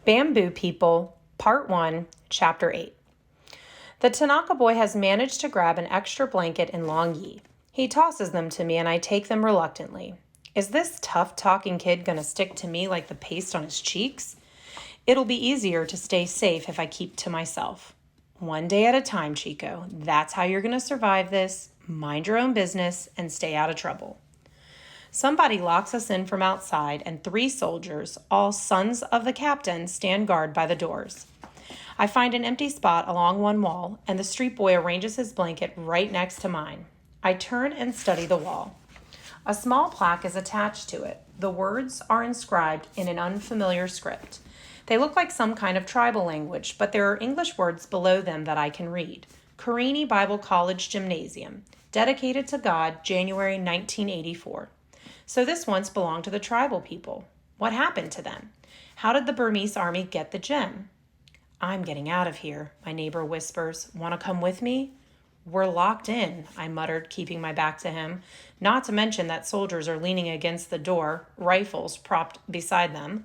Bamboo People, Part 1, Chapter 8. The Tanaka boy has managed to grab an extra blanket and long yi. He tosses them to me and I take them reluctantly. Is this tough-talking kid going to stick to me like the paste on his cheeks? It'll be easier to stay safe if I keep to myself. One day at a time, Chico. That's how you're going to survive this. Mind your own business and stay out of trouble. Somebody locks us in from outside, and 3 soldiers, all sons of the captain, stand guard by the doors. I find an empty spot along one wall, and the street boy arranges his blanket right next to mine. I turn and study the wall. A small plaque is attached to it. The words are inscribed in an unfamiliar script. They look like some kind of tribal language, but there are English words below them that I can read. Carini Bible College Gymnasium, dedicated to God, January 1984. So this once belonged to the tribal people. What happened to them? How did the Burmese army get the gem? I'm getting out of here, my neighbor whispers. Want to come with me? We're locked in, I muttered, keeping my back to him. Not to mention that soldiers are leaning against the door, rifles propped beside them.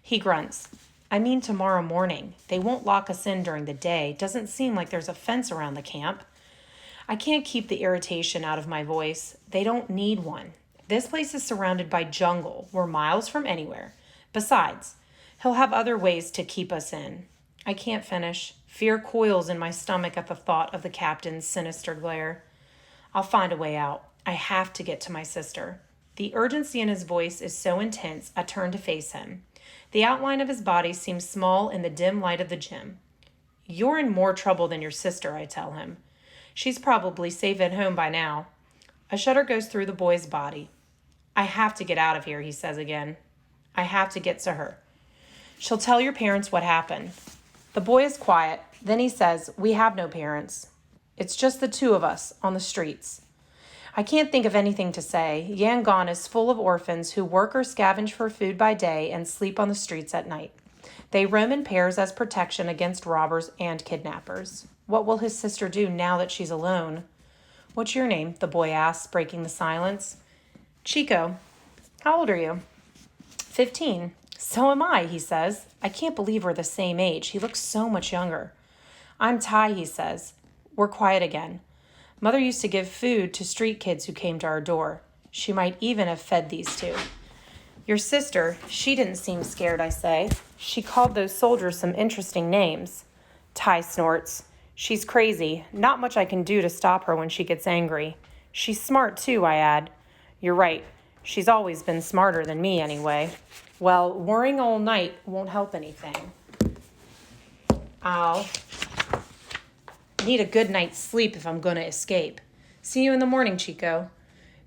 He grunts. I mean tomorrow morning. They won't lock us in during the day. Doesn't seem like there's a fence around the camp. I can't keep the irritation out of my voice. They don't need one. This place is surrounded by jungle. We're miles from anywhere. Besides, he'll have other ways to keep us in. I can't finish. Fear coils in my stomach at the thought of the captain's sinister glare. I'll find a way out. I have to get to my sister. The urgency in his voice is so intense, I turn to face him. The outline of his body seems small in the dim light of the gym. You're in more trouble than your sister, I tell him. She's probably safe at home by now. A shudder goes through the boy's body. I have to get out of here, he says again. I have to get to her. She'll tell your parents what happened. The boy is quiet. Then he says, we have no parents. It's just the 2 of us on the streets. I can't think of anything to say. Yangon is full of orphans who work or scavenge for food by day and sleep on the streets at night. They roam in pairs as protection against robbers and kidnappers. What will his sister do now that she's alone? What's your name? The boy asks, breaking the silence. Chico. How old are you? 15. So am I, he says. I can't believe we're the same age. He looks so much younger. I'm Ty, he says. We're quiet again. Mother used to give food to street kids who came to our door. She might even have fed these 2. Your sister, she didn't seem scared, I say. She called those soldiers some interesting names. Ty snorts. She's crazy. Not much I can do to stop her when she gets angry. She's smart, too, I add. You're right. She's always been smarter than me, anyway. Well, worrying all night won't help anything. I'll need a good night's sleep if I'm going to escape. See you in the morning, Chico.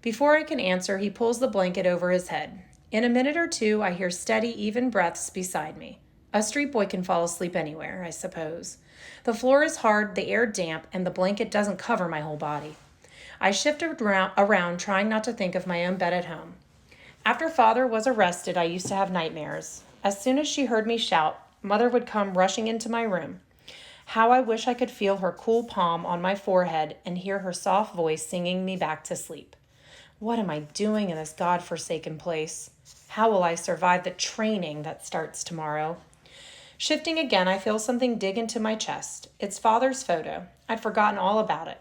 Before I can answer, he pulls the blanket over his head. In a minute or 2, I hear steady, even breaths beside me. A street boy can fall asleep anywhere, I suppose. The floor is hard, the air damp, and the blanket doesn't cover my whole body. I shifted around, trying not to think of my own bed at home. After Father was arrested, I used to have nightmares. As soon as she heard me shout, Mother would come rushing into my room. How I wish I could feel her cool palm on my forehead and hear her soft voice singing me back to sleep. What am I doing in this God-forsaken place? How will I survive the training that starts tomorrow? Shifting again, I feel something dig into my chest. It's Father's photo. I'd forgotten all about it.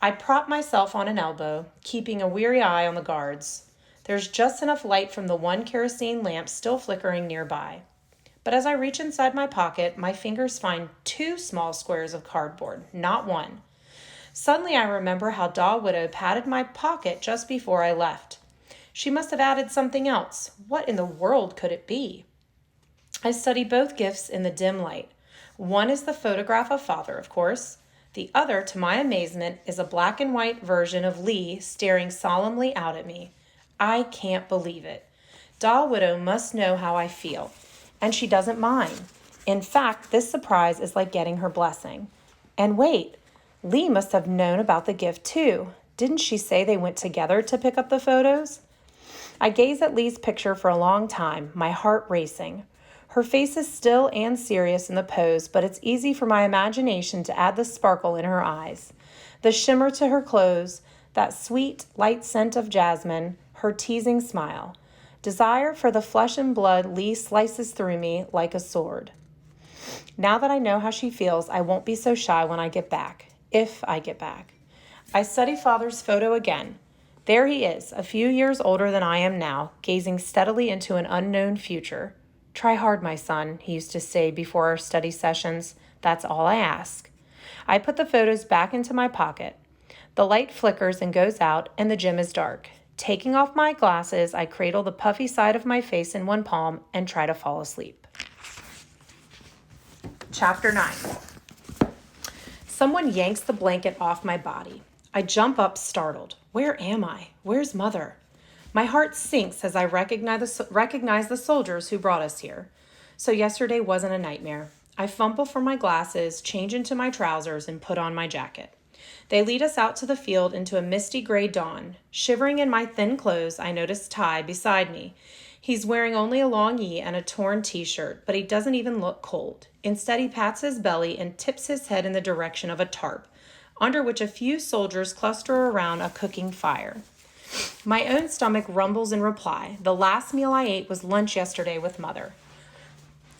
I prop myself on an elbow, keeping a weary eye on the guards. There's just enough light from the 1 kerosene lamp still flickering nearby. But as I reach inside my pocket, my fingers find 2 small squares of cardboard, not 1. Suddenly I remember how Da Widow patted my pocket just before I left. She must have added something else. What in the world could it be? I study both gifts in the dim light. One is the photograph of Father, of course. The other, to my amazement, is a black and white version of Lee staring solemnly out at me. I can't believe it. Da Widow must know how I feel, and she doesn't mind. In fact, this surprise is like getting her blessing. And wait, Lee must have known about the gift too. Didn't she say they went together to pick up the photos? I gaze at Lee's picture for a long time, my heart racing. Her face is still and serious in the pose, but it's easy for my imagination to add the sparkle in her eyes, the shimmer to her clothes, that sweet, light scent of jasmine, her teasing smile. Desire for the flesh and blood Lee slices through me like a sword. Now that I know how she feels, I won't be so shy when I get back, if I get back. I study Father's photo again. There he is, a few years older than I am now, gazing steadily into an unknown future. Try hard, my son, he used to say before our study sessions. That's all I ask. I put the photos back into my pocket. The light flickers and goes out, and the gym is dark. Taking off my glasses, I cradle the puffy side of my face in one palm and try to fall asleep. Chapter 9. Someone yanks the blanket off my body. I jump up, startled. Where am I? Where's Mother? My heart sinks as I recognize the soldiers who brought us here. So yesterday wasn't a nightmare. I fumble for my glasses, change into my trousers, and put on my jacket. They lead us out to the field into a misty gray dawn. Shivering in my thin clothes, I notice Ty beside me. He's wearing only a long yi and a torn t-shirt, but he doesn't even look cold. Instead, he pats his belly and tips his head in the direction of a tarp, under which a few soldiers cluster around a cooking fire. My own stomach rumbles in reply. The last meal I ate was lunch yesterday with Mother.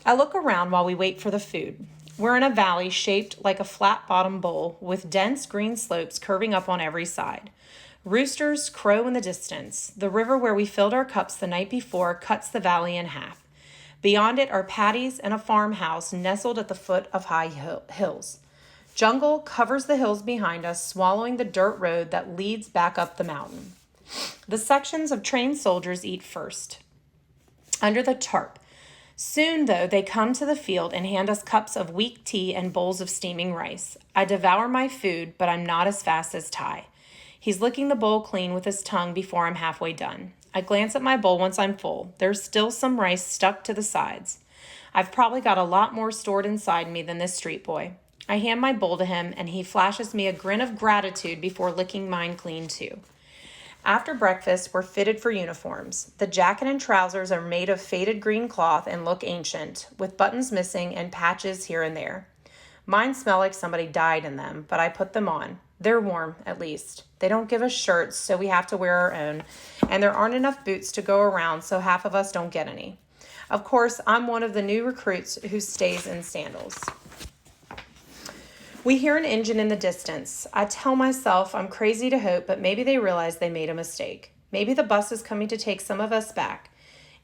I look around while we wait for the food. We're in a valley shaped like a flat-bottom bowl with dense green slopes curving up on every side. Roosters crow in the distance. The river where we filled our cups the night before cuts the valley in half. Beyond it are paddies and a farmhouse nestled at the foot of high hills. Jungle covers the hills behind us, swallowing the dirt road that leads back up the mountain. The sections of trained soldiers eat first, under the tarp. Soon, though, they come to the field and hand us cups of weak tea and bowls of steaming rice. I devour my food, but I'm not as fast as Ty. He's licking the bowl clean with his tongue before I'm halfway done. I glance at my bowl once I'm full. There's still some rice stuck to the sides. I've probably got a lot more stored inside me than this street boy. I hand my bowl to him, and he flashes me a grin of gratitude before licking mine clean too. After breakfast, we're fitted for uniforms. The jacket and trousers are made of faded green cloth and look ancient, with buttons missing and patches here and there. Mine smell like somebody died in them, but I put them on. They're warm, at least. They don't give us shirts, so we have to wear our own, and there aren't enough boots to go around, so half of us don't get any. Of course, I'm one of the new recruits who stays in sandals. We hear an engine in the distance. I tell myself I'm crazy to hope, but maybe they realize they made a mistake. Maybe the bus is coming to take some of us back.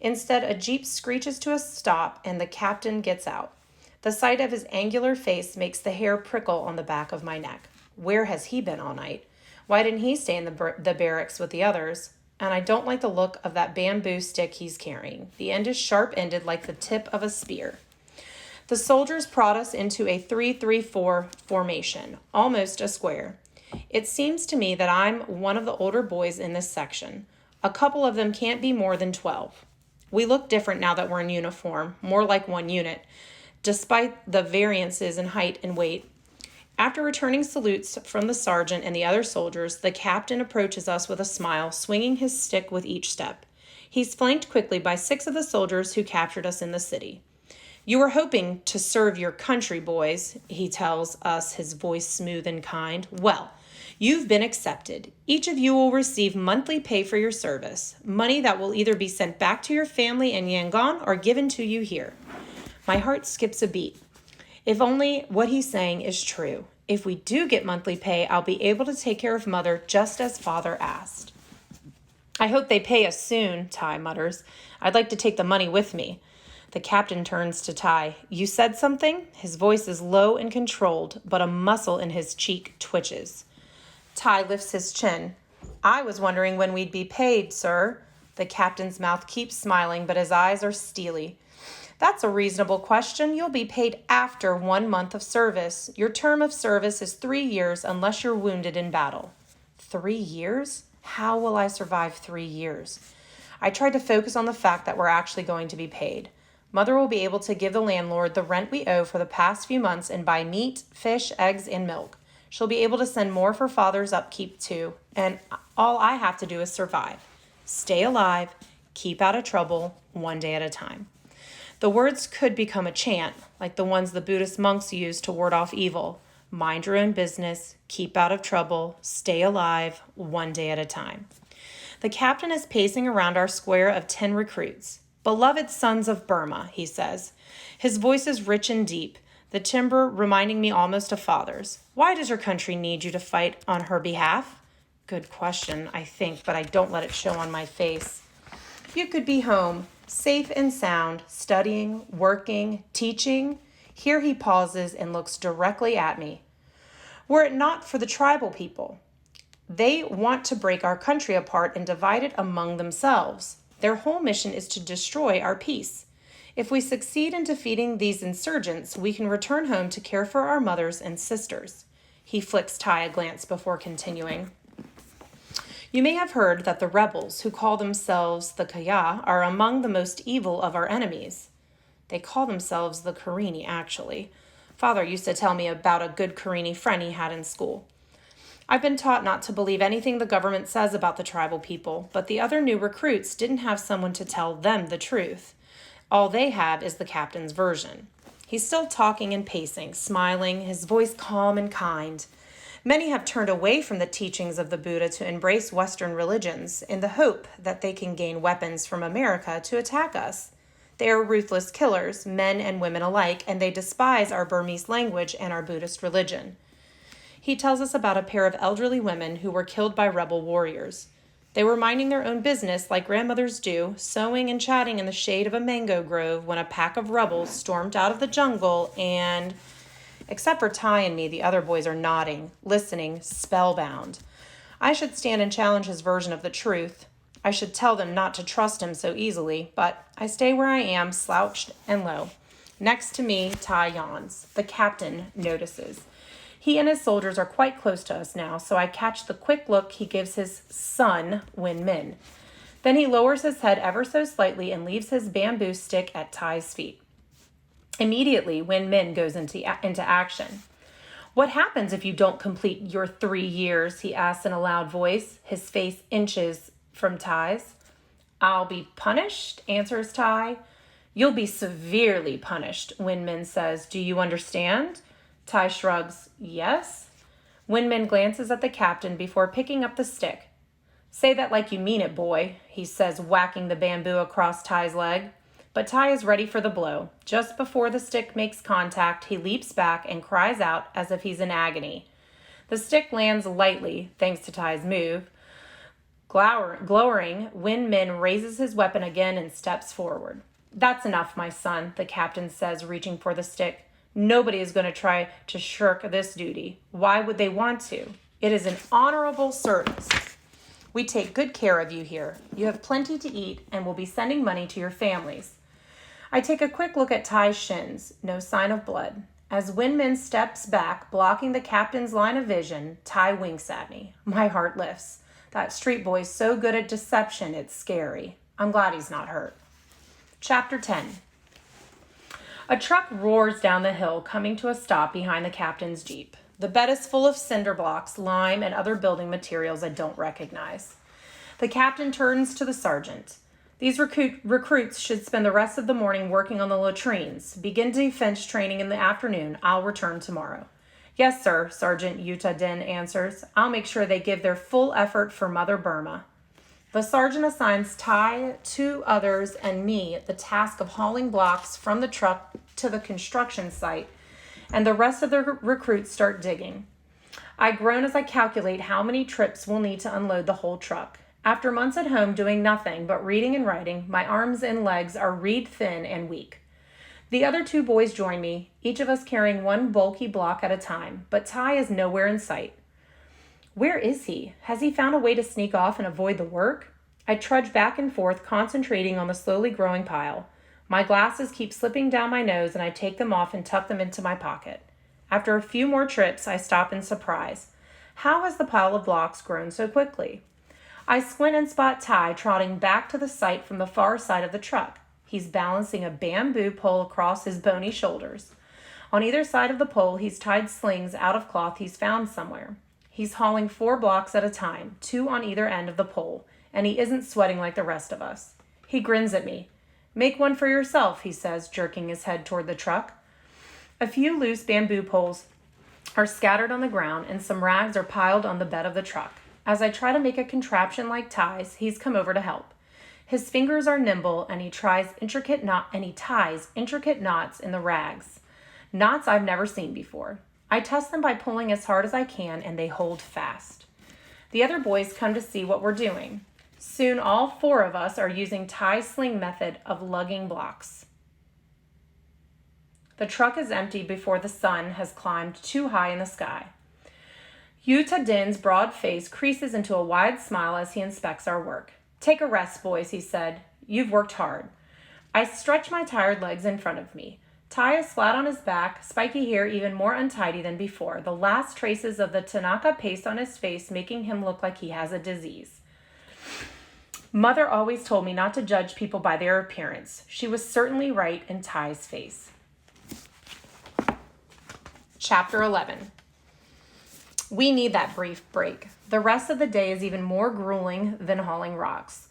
Instead, a jeep screeches to a stop, and the captain gets out. The sight of his angular face makes the hair prickle on the back of my neck. Where has he been all night? Why didn't he stay in the barracks with the others? And I don't like the look of that bamboo stick he's carrying. The end is sharp-ended like the tip of a spear. The soldiers prod us into a 3-3-4 formation, almost a square. It seems to me that I'm one of the older boys in this section. A couple of them can't be more than 12. We look different now that we're in uniform, more like one unit, despite the variances in height and weight. After returning salutes from the sergeant and the other soldiers, the captain approaches us with a smile, swinging his stick with each step. He's flanked quickly by 6 of the soldiers who captured us in the city. You were hoping to serve your country, boys, he tells us, his voice smooth and kind. Well, you've been accepted. Each of you will receive monthly pay for your service, money that will either be sent back to your family in Yangon or given to you here. My heart skips a beat. If only what he's saying is true. If we do get monthly pay, I'll be able to take care of Mother just as Father asked. I hope they pay us soon, Ty mutters. I'd like to take the money with me. The captain turns to Ty. You said something? His voice is low and controlled, but a muscle in his cheek twitches. Ty lifts his chin. I was wondering when we'd be paid, sir. The captain's mouth keeps smiling, but his eyes are steely. That's a reasonable question. You'll be paid after 1 month of service. Your term of service is 3 years unless you're wounded in battle. 3 years? How will I survive 3 years? I tried to focus on the fact that we're actually going to be paid. Mother will be able to give the landlord the rent we owe for the past few months and buy meat, fish, eggs, and milk. She'll be able to send more for Father's upkeep too, and all I have to do is survive. Stay alive, keep out of trouble, one day at a time. The words could become a chant, like the ones the Buddhist monks use to ward off evil. Mind your own business, keep out of trouble, stay alive, one day at a time. The captain is pacing around our square of 10 recruits. Beloved sons of Burma, he says. His voice is rich and deep, the timbre reminding me almost of father's. Why does your country need you to fight on her behalf? Good question, I think, but I don't let it show on my face. You could be home, safe and sound, studying, working, teaching. Here he pauses and looks directly at me. Were it not for the tribal people, they want to break our country apart and divide it among themselves. Their whole mission is to destroy our peace. If we succeed in defeating these insurgents, we can return home to care for our mothers and sisters. He flicks Ty a glance before continuing. You may have heard that the rebels, who call themselves the Kaya, are among the most evil of our enemies. They call themselves the Karini, actually. Father used to tell me about a good Karini friend he had in school. I've been taught not to believe anything the government says about the tribal people, but the other new recruits didn't have someone to tell them the truth. All they have is the captain's version. He's still talking and pacing, smiling, his voice calm and kind. Many have turned away from the teachings of the Buddha to embrace Western religions in the hope that they can gain weapons from America to attack us. They are ruthless killers, men and women alike, and they despise our Burmese language and our Buddhist religion. He tells us about a pair of elderly women who were killed by rebel warriors. They were minding their own business like grandmothers do, sewing and chatting in the shade of a mango grove when a pack of rebels stormed out of the jungle and... Except for Ty and me, the other boys are nodding, listening, spellbound. I should stand and challenge his version of the truth. I should tell them not to trust him so easily, but I stay where I am, slouched and low. Next to me, Ty yawns. The captain notices. He and his soldiers are quite close to us now, so I catch the quick look he gives his son, Win Min. Then he lowers his head ever so slightly and leaves his bamboo stick at Ty's feet. Immediately, Win Min goes into action. What happens if you don't complete your 3 years? He asks in a loud voice, his face inches from Ty's. I'll be punished, answers Ty. You'll be severely punished, Win Min says. Do you understand? Ty shrugs, yes. Win Min glances at the captain before picking up the stick. Say that like you mean it, boy, he says, whacking the bamboo across Ty's leg. But Ty is ready for the blow. Just before the stick makes contact, he leaps back and cries out as if he's in agony. The stick lands lightly, thanks to Ty's move. Glowering, Win Min raises his weapon again and steps forward. That's enough, my son, the captain says, reaching for the stick. Nobody is going to try to shirk this duty. Why would they want to? It is an honorable service. We take good care of you here. You have plenty to eat and will be sending money to your families. I take a quick look at Ty's shins. No sign of blood. As Win Min steps back, blocking the captain's line of vision, Ty winks at me. My heart lifts. That street boy's so good at deception, it's scary. I'm glad he's not hurt. Chapter 10. A truck roars down the hill, coming to a stop behind the captain's Jeep. The bed is full of cinder blocks, lime, and other building materials I don't recognize. The captain turns to the sergeant. These recruits should spend the rest of the morning working on the latrines. Begin defense training in the afternoon. I'll return tomorrow. Yes, sir, Sergeant Yuta Din answers. I'll make sure they give their full effort for Mother Burma. The sergeant assigns Ty, 2 others, and me the task of hauling blocks from the truck to the construction site, and the rest of the recruits start digging. I groan as I calculate how many trips we'll need to unload the whole truck. After months at home doing nothing but reading and writing, my arms and legs are reed thin and weak. The other 2 boys join me, each of us carrying one bulky block at a time, but Ty is nowhere in sight. Where is he? Has he found a way to sneak off and avoid the work? I trudge back and forth, concentrating on the slowly growing pile. My glasses keep slipping down my nose, and I take them off and tuck them into my pocket. After a few more trips, I stop in surprise. How has the pile of blocks grown so quickly? I squint and spot Ty trotting back to the site from the far side of the truck. He's balancing a bamboo pole across his bony shoulders. On either side of the pole, he's tied slings out of cloth he's found somewhere. He's hauling 4 blocks at a time, 2 on either end of the pole, and he isn't sweating like the rest of us. He grins at me. Make one for yourself, he says, jerking his head toward the truck. A few loose bamboo poles are scattered on the ground, and some rags are piled on the bed of the truck. As I try to make a contraption like ties, he's come over to help. His fingers are nimble, and he ties intricate knots in the rags. Knots I've never seen before. I test them by pulling as hard as I can, and they hold fast. The other boys come to see what we're doing. Soon all 4 of us are using tie sling method of lugging blocks. The truck is empty before the sun has climbed too high in the sky. Yuta Din's broad face creases into a wide smile as he inspects our work. "Take a rest, boys," he said. "You've worked hard." I stretch my tired legs in front of me. Tai is flat on his back, spiky hair even more untidy than before, the last traces of the Tanaka paste on his face making him look like he has a disease. Mother always told me not to judge people by their appearance. She was certainly right in Tai's face. Chapter 11. We need that brief break. The rest of the day is even more grueling than hauling rocks.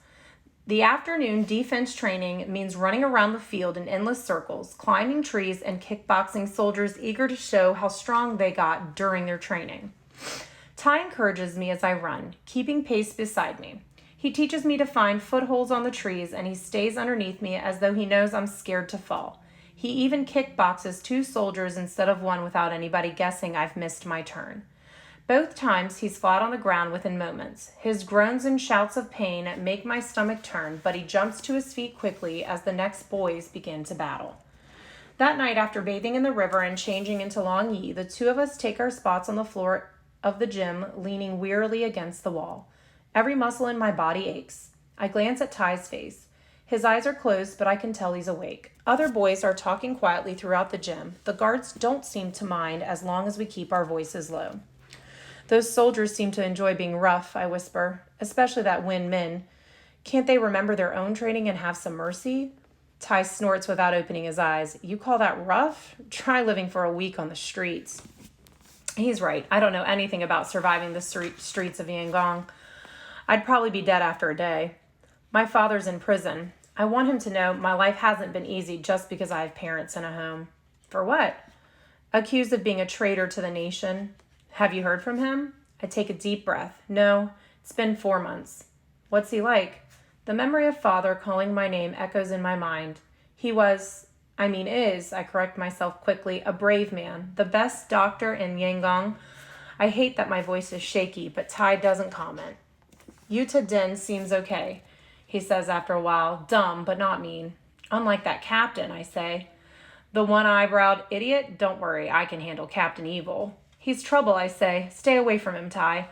The afternoon defense training means running around the field in endless circles, climbing trees, and kickboxing soldiers eager to show how strong they got during their training. Tai encourages me as I run, keeping pace beside me. He teaches me to find footholds on the trees, and he stays underneath me as though he knows I'm scared to fall. He even kickboxes 2 soldiers instead of 1 without anybody guessing I've missed my turn. Both times he's flat on the ground within moments. His groans and shouts of pain make my stomach turn, but he jumps to his feet quickly as the next boys begin to battle. That night, after bathing in the river and changing into Long Yi, the 2 of us take our spots on the floor of the gym, leaning wearily against the wall. Every muscle in my body aches. I glance at Tai's face. His eyes are closed, but I can tell he's awake. Other boys are talking quietly throughout the gym. The guards don't seem to mind as long as we keep our voices low. "Those soldiers seem to enjoy being rough," I whisper, "especially that Win Min. Can't they remember their own training and have some mercy?" Tai snorts without opening his eyes. "You call that rough? Try living for a week on the streets." He's right. I don't know anything about surviving the streets of Yangon. I'd probably be dead after a day. My father's in prison. I want him to know my life hasn't been easy just because I have parents in a home. For what? Accused of being a traitor to the nation. Have you heard from him? I take a deep breath. No, it's been 4 months. What's he like? The memory of father calling my name echoes in my mind. He is, I correct myself quickly, a brave man, the best doctor in Yangon. I hate that my voice is shaky, but Tai doesn't comment. Yuta Din seems okay, he says after a while, dumb but not mean. Unlike that captain, I say. The one-eyebrowed idiot? Don't worry, I can handle Captain Evil. He's trouble, I say. Stay away from him, Tai.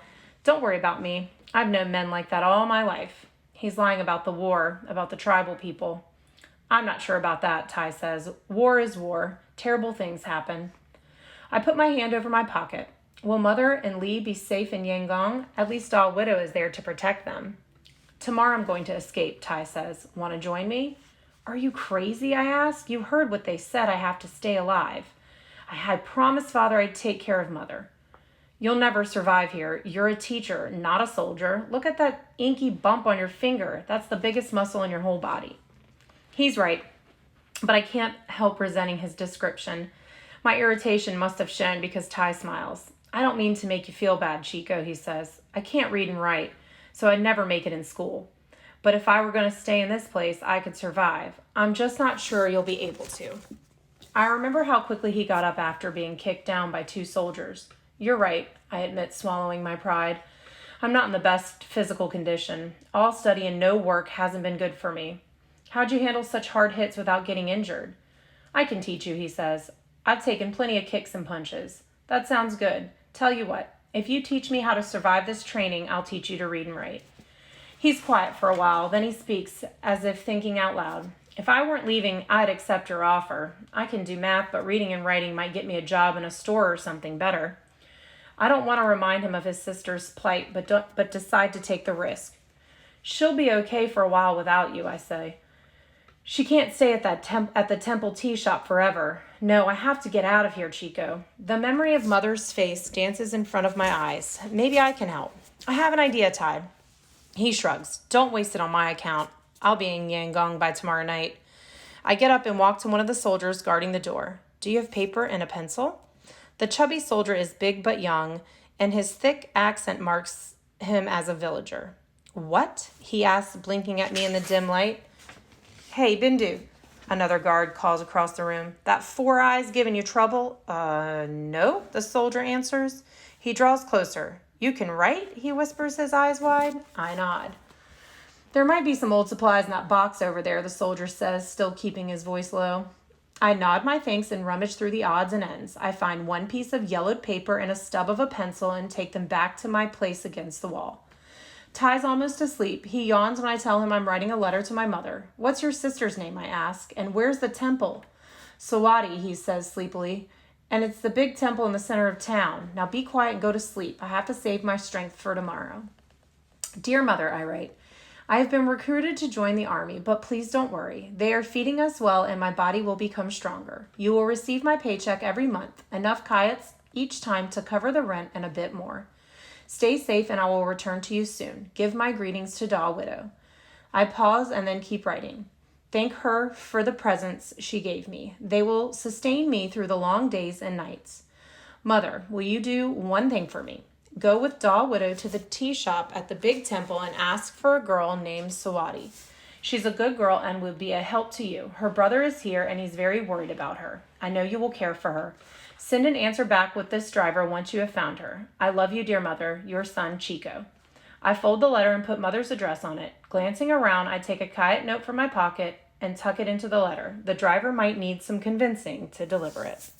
Don't worry about me. I've known men like that all my life. He's lying about the war, about the tribal people. I'm not sure about that, Tai says. War is war. Terrible things happen. I put my hand over my pocket. Will Mother and Lee be safe in Yangon? At least All Widow is there to protect them. Tomorrow I'm going to escape, Tai says. Want to join me? Are you crazy, I ask. You heard what they said. I have to stay alive. I had promised Father I'd take care of Mother. You'll never survive here. You're a teacher, not a soldier. Look at that inky bump on your finger. That's the biggest muscle in your whole body. He's right, but I can't help resenting his description. My irritation must have shown because Tai smiles. I don't mean to make you feel bad, Chico, he says. I can't read and write, so I'd never make it in school. But if I were going to stay in this place, I could survive. I'm just not sure you'll be able to. I remember how quickly he got up after being kicked down by 2 soldiers. You're right, I admit, swallowing my pride. I'm not in the best physical condition. All study and no work hasn't been good for me. How'd you handle such hard hits without getting injured? I can teach you, he says. I've taken plenty of kicks and punches. That sounds good. Tell you what, if you teach me how to survive this training, I'll teach you to read and write. He's quiet for a while, then he speaks as if thinking out loud. If I weren't leaving, I'd accept your offer. I can do math, but reading and writing might get me a job in a store or something better. I don't want to remind him of his sister's plight, but decide to take the risk. She'll be okay for a while without you, I say. She can't stay at the Temple tea shop forever. No, I have to get out of here, Chico. The memory of Mother's face dances in front of my eyes. Maybe I can help. I have an idea, Tai. He shrugs. Don't waste it on my account. I'll be in Yangon by tomorrow night. I get up and walk to one of the soldiers guarding the door. Do you have paper and a pencil? The chubby soldier is big but young, and his thick accent marks him as a villager. What? He asks, blinking at me in the dim light. Hey, Bindu, another guard calls across the room. That Four Eyes giving you trouble? No, the soldier answers. He draws closer. You can write? He whispers, his eyes wide. I nod. There might be some old supplies in that box over there, the soldier says, still keeping his voice low. I nod my thanks and rummage through the odds and ends. I find one piece of yellowed paper and a stub of a pencil and take them back to my place against the wall. Ty's almost asleep. He yawns when I tell him I'm writing a letter to my mother. What's your sister's name, I ask, and where's the temple? Sawadi, he says sleepily, and it's the big temple in the center of town. Now be quiet and go to sleep. I have to save my strength for tomorrow. Dear Mother, I write, I have been recruited to join the army, but please don't worry. They are feeding us well and my body will become stronger. You will receive my paycheck every month, enough kyats each time to cover the rent and a bit more. Stay safe and I will return to you soon. Give my greetings to Da Widow. I pause and then keep writing. Thank her for the presents she gave me. They will sustain me through the long days and nights. Mother, will you do one thing for me? Go with Da Widow to the tea shop at the big temple and ask for a girl named Sawadi. She's a good girl and would be a help to you. Her brother is here and he's very worried about her. I know you will care for her. Send an answer back with this driver once you have found her. I love you, dear Mother. Your son, Chico. I fold the letter and put Mother's address on it. Glancing around, I take a kyat note from my pocket and tuck it into the letter. The driver might need some convincing to deliver it.